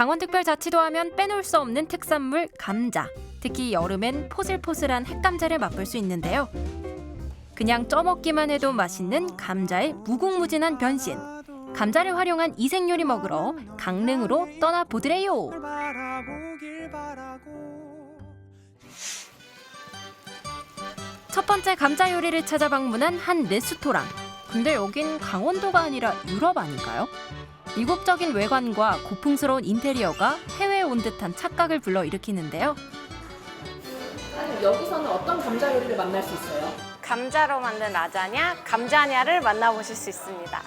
강원특별자치도 하면 빼놓을 수 없는 특산물 감자. 특히 여름엔 포슬포슬한 핵감자를 맛볼 수 있는데요. 그냥 쪄먹기만 해도 맛있는 감자의 무궁무진한 변신. 감자를 활용한 이색요리 먹으러 강릉으로 떠나보드래요. 첫 번째 감자 요리를 찾아 방문한 한 레스토랑. 근데 여긴 강원도가 아니라 유럽 아닌가요? 이국적인 외관과 고풍스러운 인테리어가 해외에 온 듯한 착각을 불러일으키는데요. 아니, 여기서는 어떤 감자 요리를 만날 수 있어요? 감자로 만든 라자냐, 감자냐를 만나보실 수 있습니다.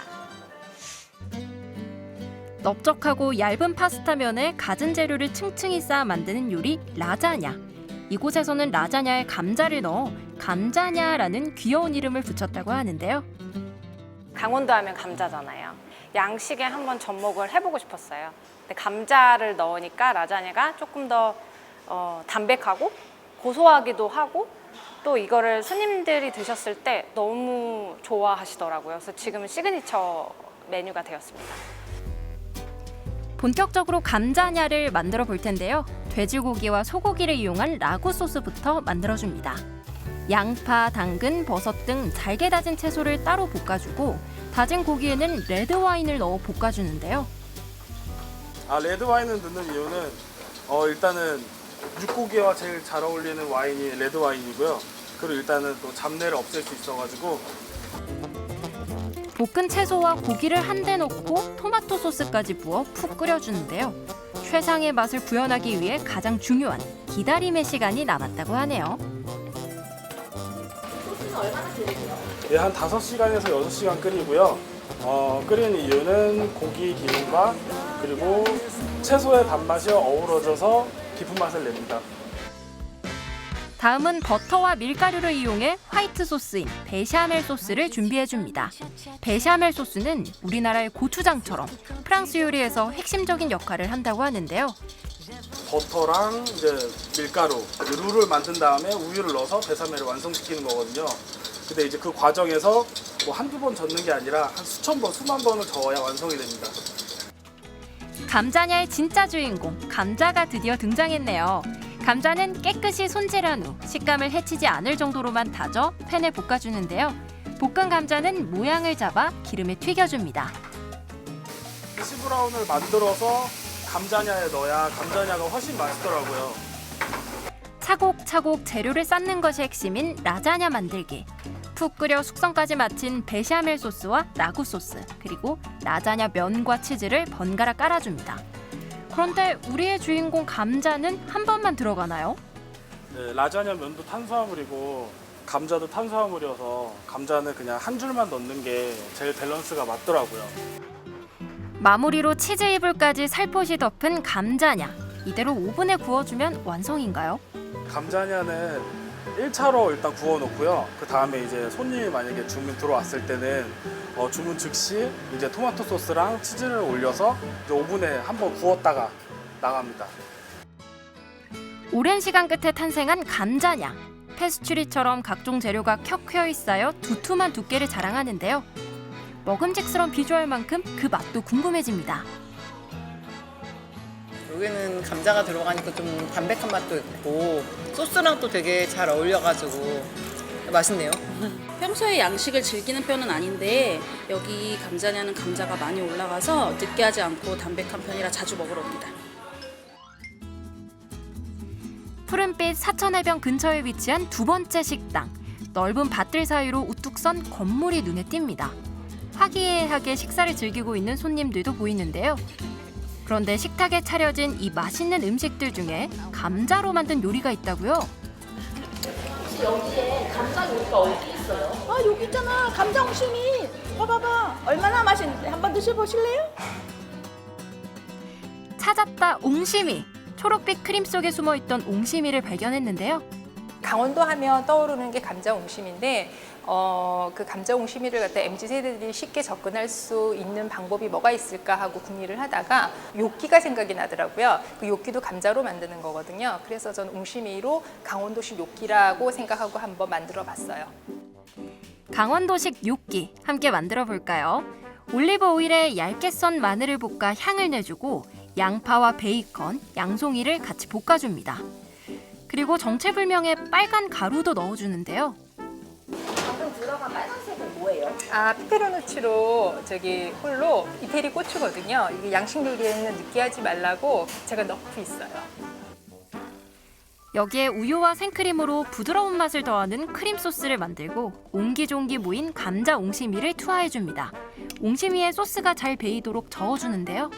넓적하고 얇은 파스타면에 갖은 재료를 층층이 쌓아 만드는 요리 라자냐. 이곳에서는 라자냐에 감자를 넣어 감자냐라는 귀여운 이름을 붙였다고 하는데요. 강원도 하면 감자잖아요. 양식에 한번 접목을 해보고 싶었어요. 근데 감자를 넣으니까 라자냐가 조금 더 담백하고 고소하기도 하고 또 이거를 손님들이 드셨을 때 너무 좋아하시더라고요. 그래서 지금은 시그니처 메뉴가 되었습니다. 본격적으로 감자냐를 만들어 볼 텐데요. 돼지고기와 소고기를 이용한 라구 소스부터 만들어줍니다. 양파, 당근, 버섯 등 잘게 다진 채소를 따로 볶아주고 다진 고기에는 레드와인을 넣어 볶아주는데요. 레드와인을 넣는 이유는 일단은 육고기와 제일 잘 어울리는 와인이 레드와인이고요. 그리고 일단은 또 잡내를 없앨 수 있어가지고 볶은 채소와 고기를 한데 넣고 토마토 소스까지 부어 푹 끓여주는데요. 최상의 맛을 구현하기 위해 가장 중요한 기다림의 시간이 남았다고 하네요. 소스는 얼마나 끓이세요? 한 5시간에서 6시간 끓이고요. 끓이는 이유는 고기 기름과 그리고 채소의 단맛이 어우러져서 깊은 맛을 냅니다. 다음은 버터와 밀가루를 이용해 화이트 소스인 베샤멜 소스를 준비해줍니다. 베샤멜 소스는 우리나라의 고추장처럼 프랑스 요리에서 핵심적인 역할을 한다고 하는데요. 버터랑 이제 밀가루, 룰을 만든 다음에 우유를 넣어서 베샤멜을 완성시키는 거거든요. 근데 이제 그 과정에서 뭐 한두 번 젓는 게 아니라 한 수천 번, 수만 번을 저어야 완성이 됩니다. 감자냐의 진짜 주인공, 감자가 드디어 등장했네요. 감자는 깨끗이 손질한 후 식감을 해치지 않을 정도로만 다져 팬에 볶아주는데요. 볶은 감자는 모양을 잡아 기름에 튀겨줍니다. 시브라운을 만들어서 감자냐에 넣어야 감자냐가 훨씬 맛있더라고요. 차곡차곡 재료를 쌓는 것이 핵심인 라자냐 만들기. 푹 끓여 숙성까지 마친 베샤멜 소스와 라구 소스, 그리고 라자냐 면과 치즈를 번갈아 깔아줍니다. 그런데 우리의 주인공 감자는 한 번만 들어가나요? 네, 라자냐 면도 탄수화물이고 감자도 탄수화물이어서 감자는 그냥 한 줄만 넣는 게 제일 밸런스가 맞더라고요. 마무리로 치즈 이불까지 살포시 덮은 감자냐. 이대로 오븐에 구워주면 완성인가요? 감자냐는 1차로 일단 구워놓고요. 그 다음에 이제 손님이 만약에 주문 들어왔을 때는 주문 즉시 이제 토마토 소스랑 치즈를 올려서 이제 오븐에 한번 구웠다가 나갑니다. 오랜 시간 끝에 탄생한 감자냐. 페스츄리처럼 각종 재료가 켜켜이 쌓여 두툼한 두께를 자랑하는데요. 먹음직스러운 비주얼만큼 그 맛도 궁금해집니다. 여기는 감자가 들어가니까 좀 담백한 맛도 있고 소스랑 또 되게 잘 어울려가지고 맛있네요. 평소에 양식을 즐기는 편은 아닌데 여기 감자냐는 감자가 많이 올라가서 느끼하지 않고 담백한 편이라 자주 먹으러 옵니다. 푸른빛 사천해변 근처에 위치한 두 번째 식당. 넓은 밭들 사이로 우뚝 선 건물이 눈에 띕니다. 화기애애하게 식사를 즐기고 있는 손님들도 보이는데요. 그런데 식탁에 차려진 이 맛있는 음식들 중에 감자로 만든 요리가 있다고요? 혹시 여기에 감자 요리가 어디 있어요? 여기 있잖아. 감자 옹심이. 봐봐봐. 얼마나 맛있는데. 한번 드셔보실래요? 찾았다 옹심이. 초록빛 크림 속에 숨어있던 옹심이를 발견했는데요. 강원도 하면 떠오르는 게 감자 옹심인데 그 감자 옹심이를 갖다 MZ세대들이 쉽게 접근할 수 있는 방법이 뭐가 있을까 하고 궁리를 하다가 요끼가 생각이 나더라고요. 그 요끼도 감자로 만드는 거거든요. 그래서 저는 옹심이로 강원도식 요끼라고 생각하고 한번 만들어 봤어요. 강원도식 요끼 함께 만들어 볼까요? 올리브 오일에 얇게 썬 마늘을 볶아 향을 내주고 양파와 베이컨, 양송이를 같이 볶아줍니다. 그리고 정체불명의 빨간 가루도 넣어주는데요. 방금 들어간 빨간색은 뭐예요? 페페로누치로 홀로 이태리 고추거든요. 이게 양식 요리에는 느끼하지 말라고 제가 넣고 있어요. 여기에 우유와 생크림으로 부드러운 맛을 더하는 크림 소스를 만들고 옹기종기 모인 감자 옹심이를 투하해줍니다. 옹심이에 소스가 잘 배이도록 저어주는데요.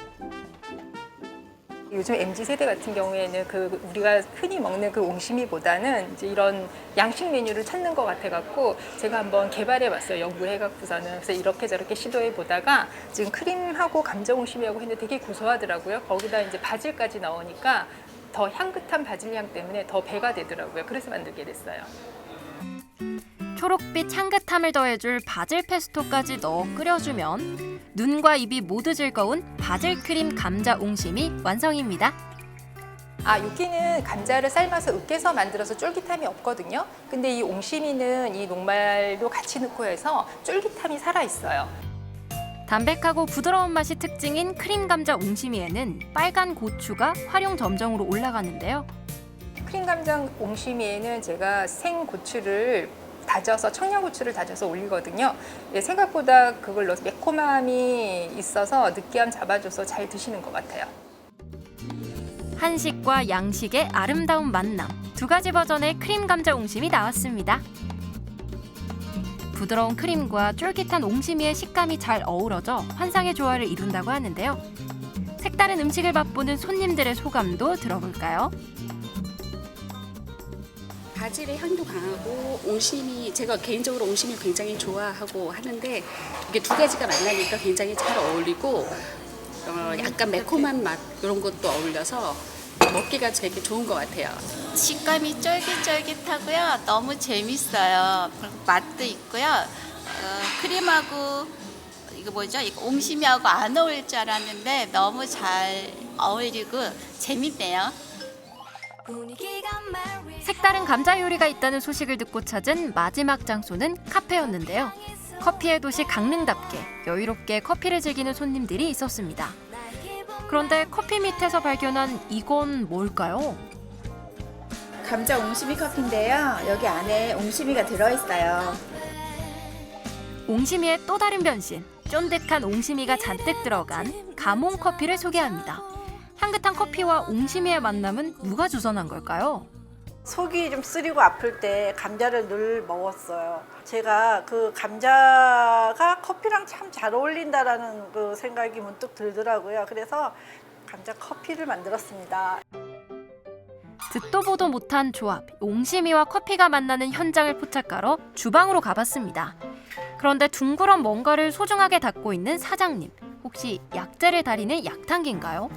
요즘 MZ세대 같은 경우에는 우리가 흔히 먹는 그 옹심이보다는 이제 이런 양식 메뉴를 찾는 것 같아갖고 제가 한번 개발해봤어요. 연구해갖고서는. 그래서 이렇게 저렇게 시도해보다가 지금 크림하고 감자 옹심이하고 했는데 되게 고소하더라고요. 거기다 이제 바질까지 넣으니까 더 향긋한 바질 향 때문에 더 배가 되더라고요. 그래서 만들게 됐어요. 초록빛 향긋함을 더해줄 바질 페스토까지 넣어 끓여주면 눈과 입이 모두 즐거운 바질 크림 감자 옹심이 완성입니다. 요끼는 감자를 삶아서 으깨서 만들어서 쫄깃함이 없거든요. 근데 이 옹심이는 이 녹말도 같이 넣고 해서 쫄깃함이 살아있어요. 담백하고 부드러운 맛이 특징인 크림 감자 옹심이에는 빨간 고추가 활용 점정으로 올라가는데요. 크림 감자 옹심이에는 제가 생고추를 다져서 청양고추를 다져서 올리거든요. 생각보다 그걸 넣어서 매콤함이 있어서 느끼함 잡아줘서 잘 드시는 것 같아요. 한식과 양식의 아름다운 만남. 두 가지 버전의 크림 감자 옹심이 나왔습니다. 부드러운 크림과 쫄깃한 옹심이의 식감이 잘 어우러져 환상의 조화를 이룬다고 하는데요. 색다른 음식을 맛보는 손님들의 소감도 들어볼까요? 바질의 향도 강하고 옹심이, 제가 개인적으로 옹심이 굉장히 좋아하고 하는데 이게 두 가지가 만나니까 굉장히 잘 어울리고 약간 매콤한 맛 이런 것도 어울려서 먹기가 되게 좋은 것 같아요. 식감이 쫄깃쫄깃하고요. 너무 재밌어요. 그리고 맛도 있고요. 크림하고 이거 옹심이하고 안 어울릴 줄 알았는데 너무 잘 어울리고 재밌네요. 색다른 감자 요리가 있다는 소식을 듣고 찾은 마지막 장소는 카페였는데요. 커피의 도시 강릉답게 여유롭게 커피를 즐기는 손님들이 있었습니다. 그런데 커피 밑에서 발견한 이건 뭘까요? 감자 옹심이 커피인데요. 여기 안에 옹심이가 들어있어요. 옹심이의 또 다른 변신, 쫀득한 옹심이가 잔뜩 들어간 가몽 커피를 소개합니다. 향긋한 커피와 옹심이의 만남은 누가 주선한 걸까요? 속이 좀 쓰리고 아플 때 감자를 늘 먹었어요. 제가 그 감자가 커피랑 참 잘 어울린다라는 그 생각이 문득 들더라고요. 그래서 감자 커피를 만들었습니다. 듣도 보도 못한 조합, 옹심이와 커피가 만나는 현장을 포착하러 주방으로 가봤습니다. 그런데 둥그런 뭔가를 소중하게 닫고 있는 사장님, 혹시 약재를 다리는 약탕기인가요?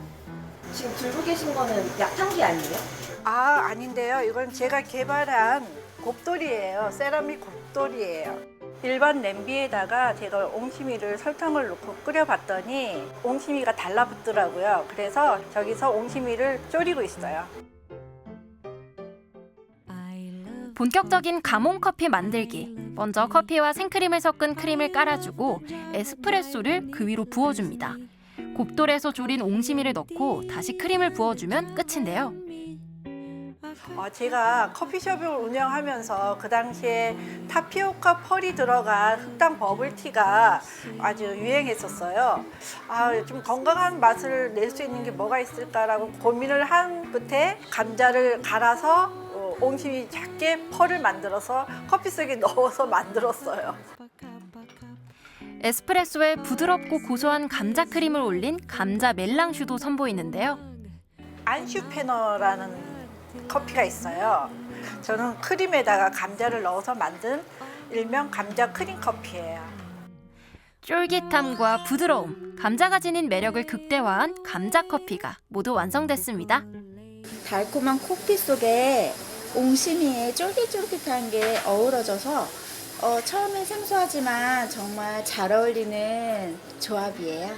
지금 들고 계신 거는 약탕기 아니에요? 아닌데요. 이건 제가 개발한 곱돌이에요. 세라믹 곱돌이에요. 일반 냄비에다가 제가 옹심이를 설탕을 넣고 끓여봤더니 옹심이가 달라붙더라고요. 그래서 저기서 옹심이를 졸이고 있어요. 본격적인 가몽 커피 만들기. 먼저 커피와 생크림을 섞은 크림을 깔아주고 에스프레소를 그 위로 부어줍니다. 곱돌에서 졸인 옹심이를 넣고 다시 크림을 부어주면 끝인데요. 제가 커피숍을 운영하면서 그 당시에 타피오카 펄이 들어간 흑당 버블티가 아주 유행했었어요. 좀 건강한 맛을 낼 수 있는 게 뭐가 있을까라고 고민을 한 끝에 감자를 갈아서 옹심이 작게 펄을 만들어서 커피 속에 넣어서 만들었어요. 에스프레소에 부드럽고 고소한 감자 크림을 올린 감자 멜랑슈도 선보이는데요. 안슈페너라는 커피가 있어요. 저는 크림에다가 감자를 넣어서 만든 일명 감자 크림 커피예요. 쫄깃함과 부드러움, 감자가 지닌 매력을 극대화한 감자 커피가 모두 완성됐습니다. 달콤한 커피 속에 옹심이의 쫄깃쫄깃한 게 어우러져서 처음엔 생소하지만 정말 잘 어울리는 조합이에요.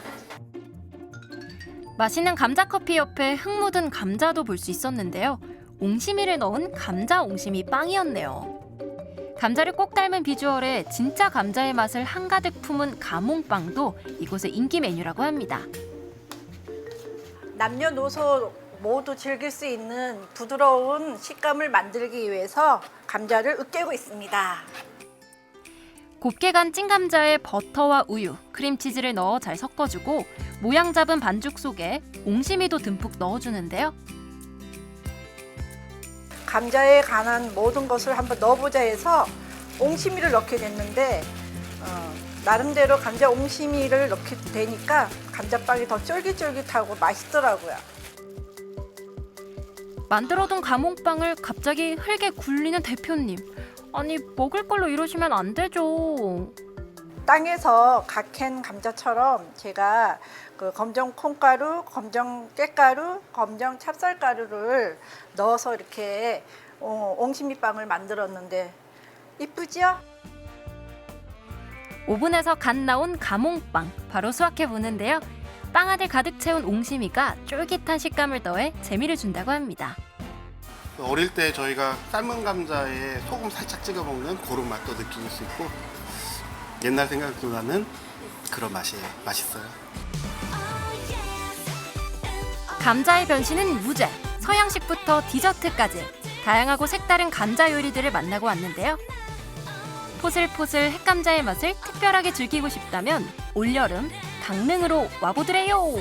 맛있는 감자 커피 옆에 흙 묻은 감자도 볼 수 있었는데요. 옹심이를 넣은 감자 옹심이 빵이었네요. 감자를 꼭 닮은 비주얼에 진짜 감자의 맛을 한가득 품은 가몽빵도 이곳의 인기 메뉴라고 합니다. 남녀노소 모두 즐길 수 있는 부드러운 식감을 만들기 위해서 감자를 으깨고 있습니다. 곱게 간 찐감자에 버터와 우유, 크림치즈를 넣어 잘 섞어주고 모양 잡은 반죽 속에 옹심이도 듬뿍 넣어주는데요. 감자에 관한 모든 것을 한번 넣어보자 해서 옹심이를 넣게 됐는데 나름대로 감자 옹심이를 넣게 되니까 감자빵이 더 쫄깃쫄깃하고 맛있더라고요. 만들어둔 감홍빵을 갑자기 흙에 굴리는 대표님. 아니, 먹을 걸로 이러시면 안 되죠. 땅에서 갓 캔 감자처럼 제가 그 검정 콩가루, 검정 깻가루, 검정 찹쌀가루를 넣어서 이렇게 옹심이빵을 만들었는데 이쁘죠? 오븐에서 갓 나온 감홍빵 바로 수확해 보는데요. 빵안을 가득 채운 옹심이가 쫄깃한 식감을 더해 재미를 준다고 합니다. 어릴 때 저희가 삶은 감자에 소금 살짝 찍어 먹는 그런 맛도 느낄 수 있고 옛날 생각도 나는 그런 맛이에요. 맛있어요. 감자의 변신은 무죄, 서양식부터 디저트까지 다양하고 색다른 감자 요리들을 만나고 왔는데요. 포슬포슬 핵감자의 맛을 특별하게 즐기고 싶다면 올여름 강릉으로 와보드래요.